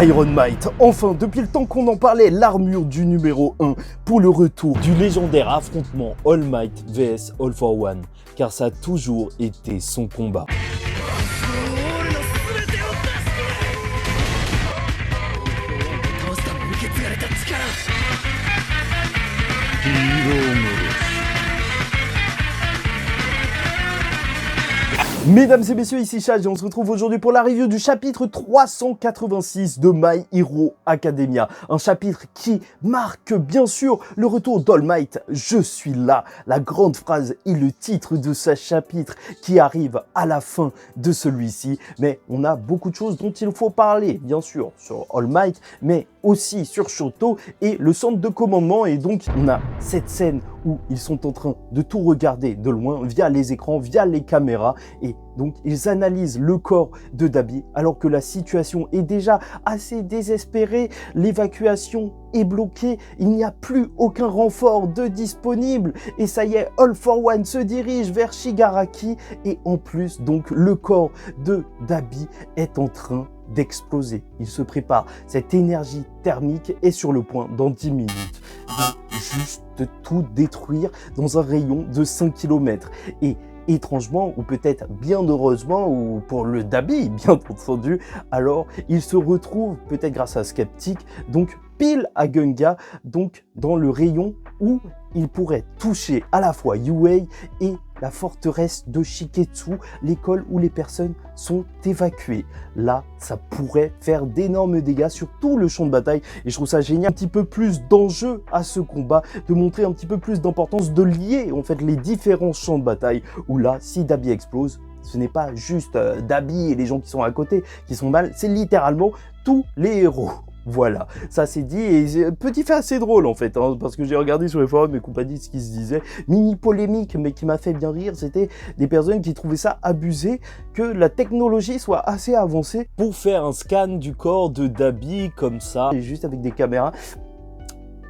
Iron Might, enfin, depuis le temps qu'on en parlait, l'armure du numéro 1 pour le retour du légendaire affrontement All Might vs All for One, car ça a toujours été son combat. Mesdames et messieurs, ici Chad et on se retrouve aujourd'hui pour la review du chapitre 386 de My Hero Academia. Un chapitre qui marque bien sûr le retour d'All Might. Je suis là, la grande phrase et le titre de ce chapitre qui arrive à la fin de celui-ci. Mais on a beaucoup de choses dont il faut parler, bien sûr, sur All Might, mais aussi sur Shoto et le centre de commandement. Et donc on a cette scène où ils sont en train de tout regarder de loin via les écrans, via les caméras, et donc ils analysent le corps de Dabi alors que la situation est déjà assez désespérée, l'évacuation est bloquée, il n'y a plus aucun renfort de disponible et ça y est, All for One se dirige vers Shigaraki et en plus donc le corps de Dabi est en train d'exploser. Il se prépare, cette énergie thermique est sur le point dans 10 minutes de juste tout détruire dans un rayon de 5 km. Et étrangement, ou peut-être bien heureusement, ou pour le Dabi, bien entendu, alors il se retrouve, peut-être grâce à Skeptic, donc pile à Gunga, donc dans le rayon où il pourrait toucher à la fois Yuei et la forteresse de Shiketsu, l'école où les personnes sont évacuées. Là, ça pourrait faire d'énormes dégâts sur tout le champ de bataille et je trouve ça génial. Un petit peu plus d'enjeu à ce combat, de montrer un petit peu plus d'importance, de lier en fait les différents champs de bataille où là, si Dabi explose, ce n'est pas juste Dabi et les gens qui sont à côté qui sont mal, c'est littéralement tous les héros. Voilà, ça c'est dit, et petit fait assez drôle en fait, hein, parce que j'ai regardé sur les forums et compagnie ce qui se disait, mini polémique, mais qui m'a fait bien rire, c'était des personnes qui trouvaient ça abusé, que la technologie soit assez avancée pour faire un scan du corps de Dabi comme ça, et juste avec des caméras.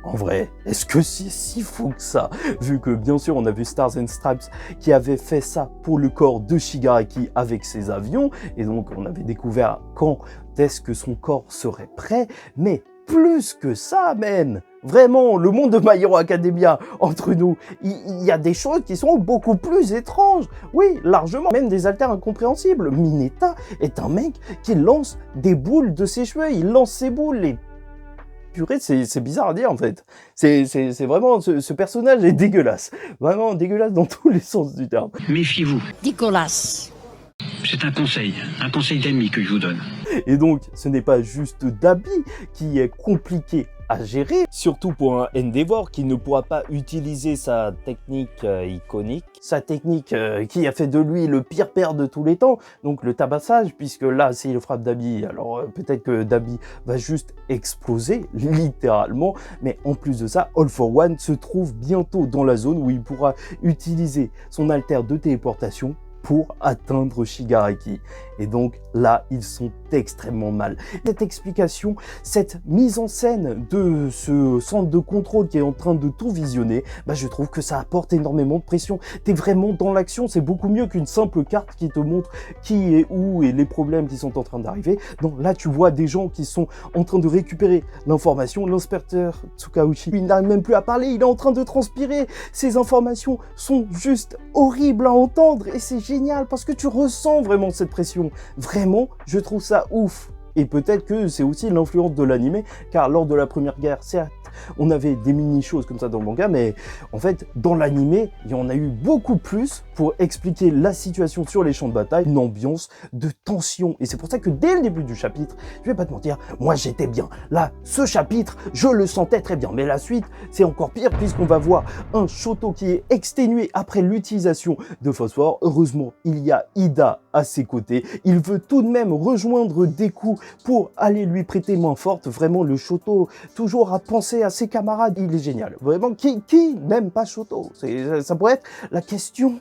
En vrai, est-ce que c'est si fou que ça? Vu que bien sûr on a vu Stars and Stripes qui avait fait ça pour le corps de Shigaraki avec ses avions, et donc on avait découvert quand est-ce que son corps serait prêt, mais plus que ça même, vraiment, le monde de My Hero Academia, entre nous, il y a des choses qui sont beaucoup plus étranges, oui, largement, même des alters incompréhensibles. Mineta est un mec qui lance des boules de ses cheveux, il lance ses boules, et purée, c'est bizarre à dire en fait. C'est vraiment, ce personnage est dégueulasse. Vraiment dégueulasse dans tous les sens du terme. Méfiez-vous. Dégueulasse. C'est un conseil d'ami que je vous donne. Et donc, ce n'est pas juste Dabi qui est compliqué à gérer, surtout pour un Endeavor qui ne pourra pas utiliser sa technique iconique, sa technique qui a fait de lui le pire père de tous les temps, donc le tabassage, puisque là, s'il frappe Dabi, alors peut-être que Dabi va juste exploser, littéralement, mais en plus de ça, All for One se trouve bientôt dans la zone où il pourra utiliser son alter de téléportation pour atteindre Shigaraki. Et donc là, ils sont extrêmement mal. Cette explication, cette mise en scène de ce centre de contrôle qui est en train de tout visionner, bah je trouve que ça apporte énormément de pression. T'es vraiment dans l'action, c'est beaucoup mieux qu'une simple carte qui te montre qui est où et les problèmes qui sont en train d'arriver. Donc là, tu vois des gens qui sont en train de récupérer l'information. L'inspecteur Tsukauchi, il n'arrive même plus à parler, il est en train de transpirer. Ces informations sont juste horribles à entendre et c'est génial parce que tu ressens vraiment cette pression. Vraiment, je trouve ça ouf. Et peut-être que c'est aussi l'influence de l'anime, car lors de la Première Guerre, certes, on avait des mini-choses comme ça dans le manga, mais en fait, dans l'anime, il y en a eu beaucoup plus pour expliquer la situation sur les champs de bataille, une ambiance de tension. Et c'est pour ça que dès le début du chapitre, je vais pas te mentir, moi j'étais bien. Là, ce chapitre, je le sentais très bien. Mais la suite, c'est encore pire, puisqu'on va voir un Shoto qui est exténué après l'utilisation de phosphore. Heureusement, il y a Ida à ses côtés. Il veut tout de même rejoindre Deku pour aller lui prêter main forte. Vraiment, le Shoto, toujours à penser à ses camarades, il est génial. Vraiment, qui n'aime pas Shoto? Ça pourrait être la question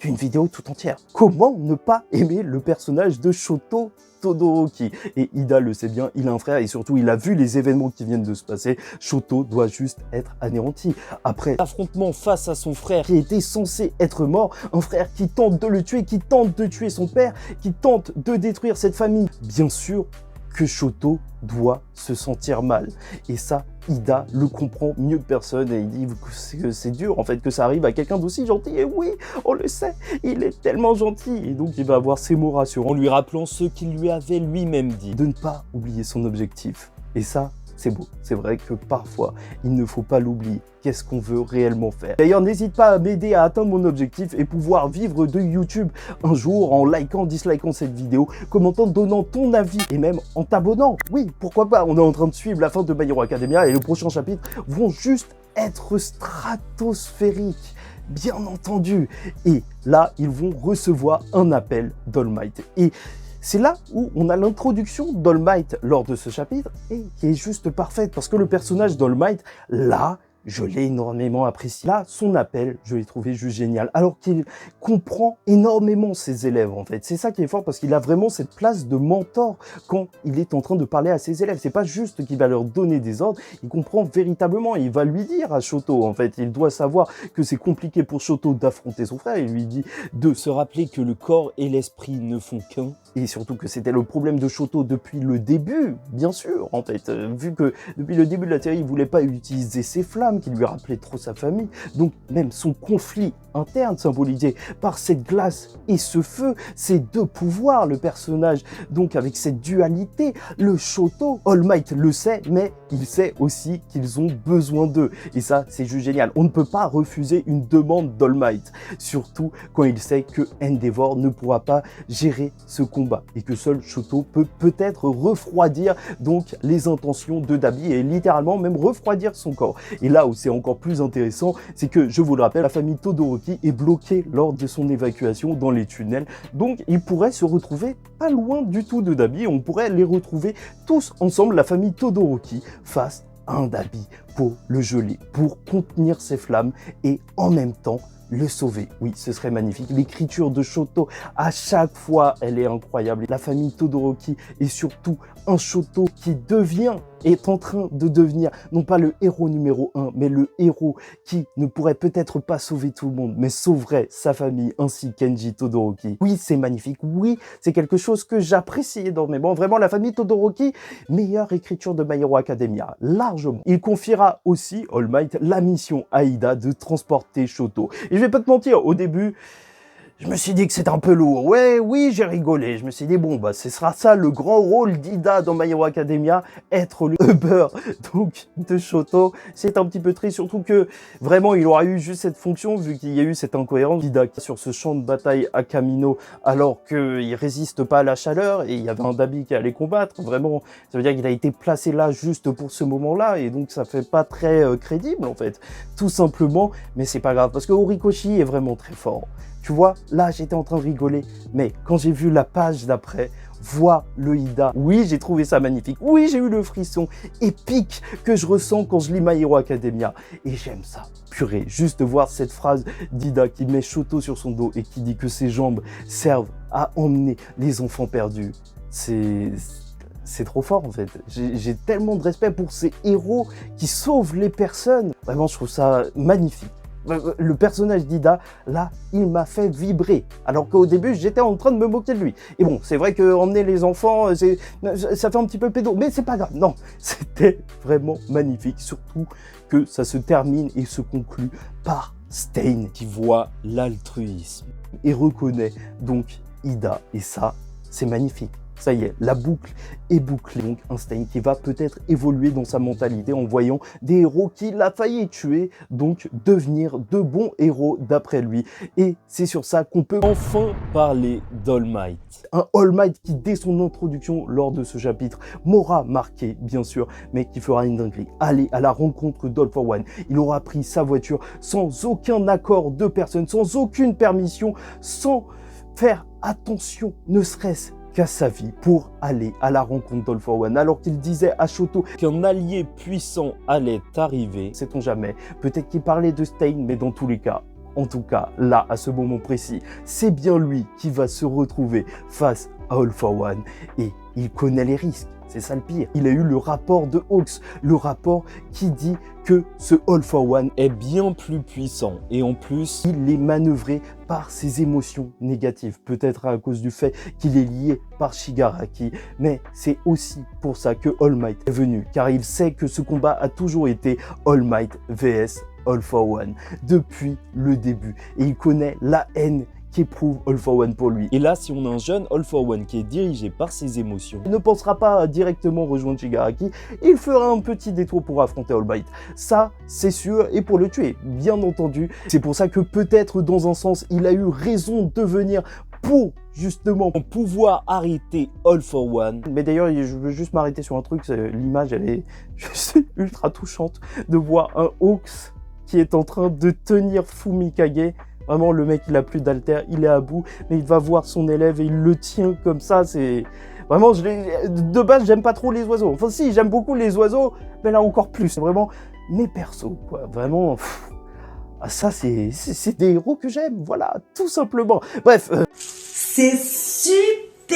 d'une vidéo tout entière. Comment ne pas aimer le personnage de Shoto Todoroki? Et Ida le sait bien, il a un frère et surtout il a vu les événements qui viennent de se passer. Shoto doit juste être anéanti. Après l'affrontement face à son frère qui était censé être mort, un frère qui tente de le tuer, qui tente de tuer son père, qui tente de détruire cette famille. Bien sûr que Shoto doit se sentir mal. Et ça, Ida le comprend mieux que personne et il dit que c'est dur en fait que ça arrive à quelqu'un d'aussi gentil. Et oui, on le sait, il est tellement gentil. Et donc il va avoir ses mots rassurants en lui rappelant ce qu'il lui avait lui-même dit. De ne pas oublier son objectif. Et ça, c'est beau. C'est vrai que parfois, il ne faut pas l'oublier. Qu'est-ce qu'on veut réellement faire? D'ailleurs, n'hésite pas à m'aider à atteindre mon objectif et pouvoir vivre de YouTube un jour en likant, dislikant cette vidéo, commentant, donnant ton avis et même en t'abonnant. Oui, pourquoi pas? On est en train de suivre la fin de My Hero Academia et les prochains chapitres vont juste être stratosphériques. Bien entendu. Et là, ils vont recevoir un appel d'All Might. Et c'est là où on a l'introduction d'All Might lors de ce chapitre et qui est juste parfaite parce que le personnage d'All Might, là, je l'ai énormément apprécié. Là, son appel, je l'ai trouvé juste génial. Alors qu'il comprend énormément ses élèves, en fait. C'est ça qui est fort parce qu'il a vraiment cette place de mentor quand il est en train de parler à ses élèves. C'est pas juste qu'il va leur donner des ordres, il comprend véritablement. Il va lui dire à Shoto, en fait, il doit savoir que c'est compliqué pour Shoto d'affronter son frère. Il lui dit de se rappeler que le corps et l'esprit ne font qu'un. Et surtout que c'était le problème de Shoto depuis le début, bien sûr, en fait. Vu que depuis le début de la série, il voulait pas utiliser ses flammes, qui lui rappelait trop sa famille. Donc même son conflit interne symbolisé par cette glace et ce feu, ces deux pouvoirs, le personnage donc avec cette dualité, le Shoto, All Might le sait, mais il sait aussi qu'ils ont besoin d'eux. Et ça, c'est juste génial. On ne peut pas refuser une demande d'All Might, surtout quand il sait que Endeavor ne pourra pas gérer ce combat et que seul Shoto peut peut-être refroidir donc les intentions de Dabi et littéralement même refroidir son corps. Et là où c'est encore plus intéressant, c'est que, je vous le rappelle, la famille Todoroki est bloquée lors de son évacuation dans les tunnels. Donc, il pourrait se retrouver pas loin du tout de Dabi. On pourrait les retrouver tous ensemble, la famille Todoroki, face à un Dabi pour le geler, pour contenir ses flammes et en même temps le sauver. Oui, ce serait magnifique. L'écriture de Shoto, à chaque fois, elle est incroyable. La famille Todoroki est surtout un Shoto qui est en train de devenir, non pas le héros numéro 1, mais le héros qui ne pourrait peut-être pas sauver tout le monde, mais sauverait sa famille ainsi Kenji Todoroki. Oui, c'est magnifique. Oui, c'est quelque chose que j'apprécie énormément. Vraiment, la famille Todoroki, meilleure écriture de My Hero Academia, largement. Il confiera aussi, All Might, la mission à Ida de transporter Shoto. Et je vais pas te mentir, au début, je me suis dit que c'était un peu lourd. Ouais, oui, j'ai rigolé. Je me suis dit, bon, bah, ce sera ça le grand rôle d'Ida dans My Hero Academia, être le Uber, donc, de Shoto. C'est un petit peu triste, surtout que, vraiment, il aura eu juste cette fonction, vu qu'il y a eu cette incohérence d'Ida sur ce champ de bataille à Kamino, alors qu'il résiste pas à la chaleur, et il y avait un Dabi qui allait combattre. Vraiment, ça veut dire qu'il a été placé là juste pour ce moment-là, et donc ça fait pas très crédible, en fait. Tout simplement, mais c'est pas grave, parce que Horikoshi est vraiment très fort. Tu vois, là, j'étais en train de rigoler, mais quand j'ai vu la page d'après, voir le Ida, oui, j'ai trouvé ça magnifique. Oui, j'ai eu le frisson épique que je ressens quand je lis My Hero Academia. Et j'aime ça. Purée, juste voir cette phrase d'Ida qui met Shoto sur son dos et qui dit que ses jambes servent à emmener les enfants perdus. C'est trop fort en fait. J'ai tellement de respect pour ces héros qui sauvent les personnes. Vraiment, je trouve ça magnifique. Le personnage d'Ida, là, il m'a fait vibrer. Alors qu'au début, j'étais en train de me moquer de lui. Et bon, c'est vrai que emmener les enfants, ça fait un petit peu pédo. Mais c'est pas grave. Non, c'était vraiment magnifique. Surtout que ça se termine et se conclut par Stain qui voit l'altruisme et reconnaît donc Ida. Et ça, c'est magnifique. Ça y est, la boucle est bouclée. Donc un Stain qui va peut-être évoluer dans sa mentalité en voyant des héros qu'il a failli tuer, donc devenir de bons héros d'après lui. Et c'est sur ça qu'on peut enfin parler d'All Might. Un All Might qui, dès son introduction lors de ce chapitre, m'aura marqué, bien sûr, mais qui fera une dinguerie. Aller à la rencontre d'All for One. Il aura pris sa voiture sans aucun accord de personne, sans aucune permission, sans faire attention, ne serait-ce qu'à sa vie pour aller à la rencontre d'All for One, alors qu'il disait à Shoto qu'un allié puissant allait arriver. Sait-on jamais, peut-être qu'il parlait de Stain, mais dans tous les cas, en tout cas, là, à ce moment précis, c'est bien lui qui va se retrouver face à All for One, et il connaît les risques. c'est ça le pire. Il a eu le rapport de Hawks, le rapport qui dit que ce All for One est bien plus puissant et en plus, il est manœuvré par ses émotions négatives, peut-être à cause du fait qu'il est lié par Shigaraki, mais c'est aussi pour ça que All Might est venu, car il sait que ce combat a toujours été All Might vs All for One depuis le début et il connaît la haine qu'éprouve All for One pour lui. Et là, si on a un jeune All for One qui est dirigé par ses émotions, il ne pensera pas à directement rejoindre Shigaraki, il fera un petit détour pour affronter All Might. Ça, c'est sûr, et pour le tuer, bien entendu. C'est pour ça que peut-être, dans un sens, il a eu raison de venir pour justement pouvoir arrêter All for One. Mais d'ailleurs, je veux juste m'arrêter sur un truc, l'image, elle est juste ultra touchante de voir un Hawks qui est en train de tenir Fumikage. Vraiment, le mec, il a plus d'alter, il est à bout, mais il va voir son élève et il le tient comme ça. C'est vraiment, de base, j'aime pas trop les oiseaux. Enfin, si, j'aime beaucoup les oiseaux, mais là encore plus. C'est vraiment mes persos, quoi. Vraiment, ça, c'est des héros que j'aime, voilà, tout simplement. Bref. C'est super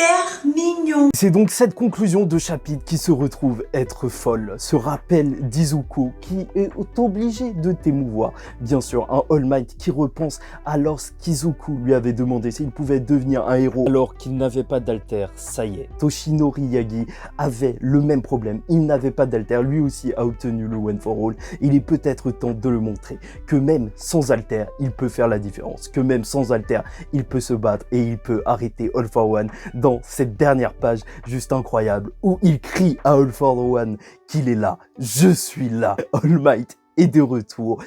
mignon. C'est donc cette conclusion de chapitre qui se retrouve être folle. Ce rappel d'Izuku qui est obligé de t'émouvoir. Bien sûr, un All Might qui repense à lorsqu'Izuku lui avait demandé s'il pouvait devenir un héros alors qu'il n'avait pas d'alter. Ça y est, Toshinori Yagi avait le même problème. Il n'avait pas d'alter. Lui aussi a obtenu le One for All. Il est peut-être temps de le montrer que même sans alter, il peut faire la différence. Que même sans alter, il peut se battre et il peut arrêter All for One dans cette dernière page juste incroyable où il crie à All for One qu'il est là. Je suis là. All Might est de retour.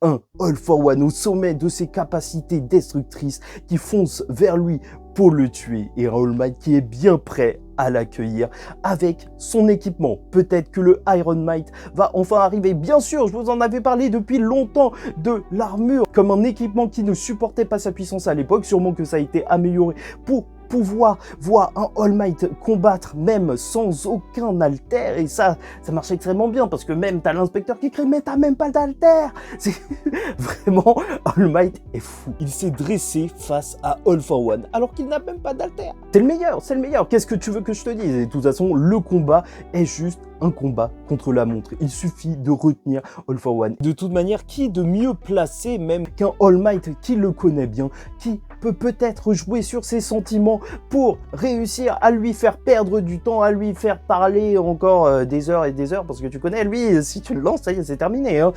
Un All for One au sommet de ses capacités destructrices qui fonce vers lui pour le tuer et un All Might qui est bien prêt à l'accueillir avec son équipement. Peut-être que le Iron Might va enfin arriver. Bien sûr, je vous en avais parlé depuis longtemps de l'armure comme un équipement qui ne supportait pas sa puissance à l'époque. Sûrement que ça a été amélioré pour pouvoir voir un All Might combattre même sans aucun alter et ça marche extrêmement bien parce que même t'as l'inspecteur qui crie mais t'as même pas d'alter. C'est vraiment, All Might est fou. Il s'est dressé face à All for One alors qu'il n'a même pas d'alter. C'est le meilleur, qu'est-ce que tu veux que je te dise? Et de toute façon, le combat est juste un combat contre la montre. Il suffit de retenir All for One. De toute manière, qui de mieux placé même qu'un All Might qui le connaît bien, qui peut peut-être jouer sur ses sentiments pour réussir à lui faire perdre du temps, à lui faire parler encore des heures et des heures, parce que tu connais, lui, si tu le lances, ça y est, c'est terminé, hein.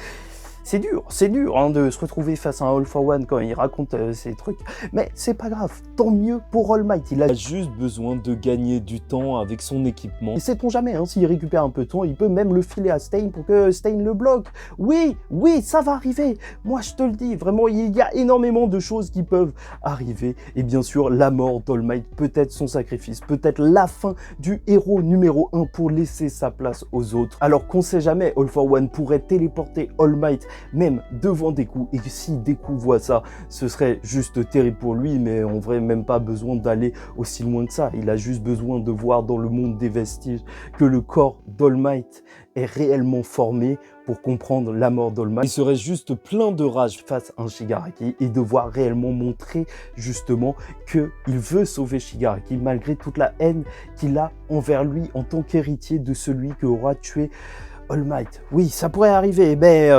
C'est dur hein, de se retrouver face à un All for One quand il raconte ces trucs, mais c'est pas grave, tant mieux pour All Might, il a juste besoin de gagner du temps avec son équipement. Et sait-on jamais, hein, s'il récupère un peu de temps, il peut même le filer à Stain pour que Stain le bloque. Oui, ça va arriver, moi je te le dis, vraiment, il y a énormément de choses qui peuvent arriver, et bien sûr, la mort d'All Might, peut-être son sacrifice, peut-être la fin du héros numéro 1 pour laisser sa place aux autres, alors qu'on sait jamais, All for One pourrait téléporter All Might même devant Deku, et si Deku voit ça, ce serait juste terrible pour lui, mais en vrai même pas besoin d'aller aussi loin que ça, il a juste besoin de voir dans le monde des vestiges que le corps d'All Might est réellement formé pour comprendre la mort d'All Might. Il serait juste plein de rage face à un Shigaraki et devoir réellement montrer justement qu'il veut sauver Shigaraki malgré toute la haine qu'il a envers lui en tant qu'héritier de celui qui aura tué All Might. Oui, ça pourrait arriver, mais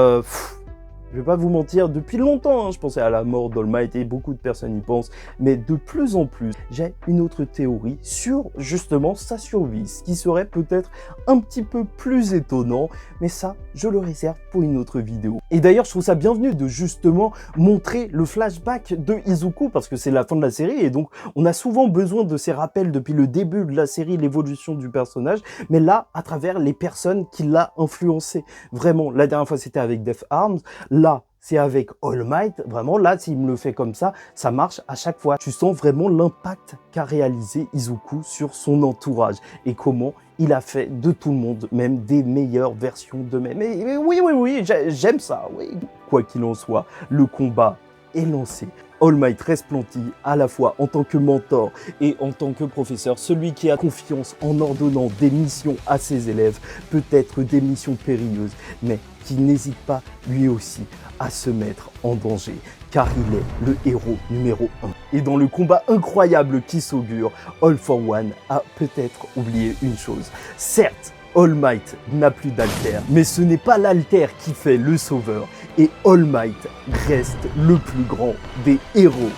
je vais pas vous mentir, depuis longtemps, hein, je pensais à la mort d'All Might et beaucoup de personnes y pensent, mais de plus en plus, j'ai une autre théorie sur justement sa survie, ce qui serait peut-être un petit peu plus étonnant, mais ça, je le réserve pour une autre vidéo. Et d'ailleurs, je trouve ça bienvenu de justement montrer le flashback de Izuku, parce que c'est la fin de la série, et donc on a souvent besoin de ces rappels depuis le début de la série, l'évolution du personnage, mais là, à travers les personnes qui l'ont influencé. Vraiment, la dernière fois, c'était avec Death Arms. Là, c'est avec All Might, vraiment, là, s'il me le fait comme ça marche à chaque fois. Tu sens vraiment l'impact qu'a réalisé Izuku sur son entourage et comment il a fait de tout le monde, même des meilleures versions d'eux-mêmes. Mais oui, j'aime ça, oui. Quoi qu'il en soit, le combat est lancé. All Might resplendit à la fois en tant que mentor et en tant que professeur, celui qui a confiance en ordonnant des missions à ses élèves, peut-être des missions périlleuses, mais qui n'hésite pas lui aussi à se mettre en danger, car il est le héros numéro 1. et dans le combat incroyable qui s'augure, All for One a peut-être oublié une chose. Certes, All Might n'a plus d'alter, mais ce n'est pas l'alter qui fait le sauveur, et All Might reste le plus grand des héros.